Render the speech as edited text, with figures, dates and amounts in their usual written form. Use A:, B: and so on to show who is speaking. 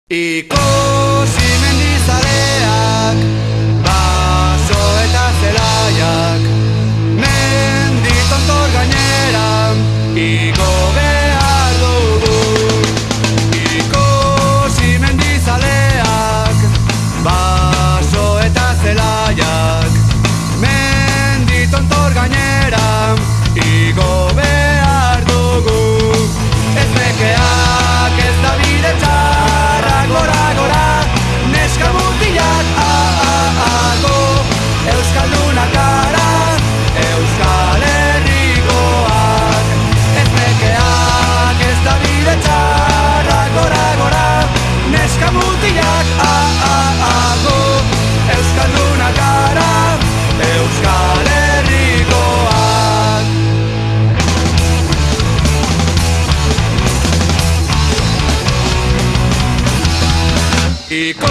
A: Ikusi mendizaleak, baso eta zelaiak, mendi tontor gainera, igo behar dugu. Ikusi mendizaleak, baso eta zelaiak, mendi tontor gainera, igo behar dugu. Ez bekeak ez da bide txarra, gora, gora, neska mutilak, go, euskaldunak gara, Euskal Herrikoak. Ez bekeak ez da bide txarra, gora, gora, neska mutilak, go, euskaldunak gara, Euskal Herrikoak. Ikusi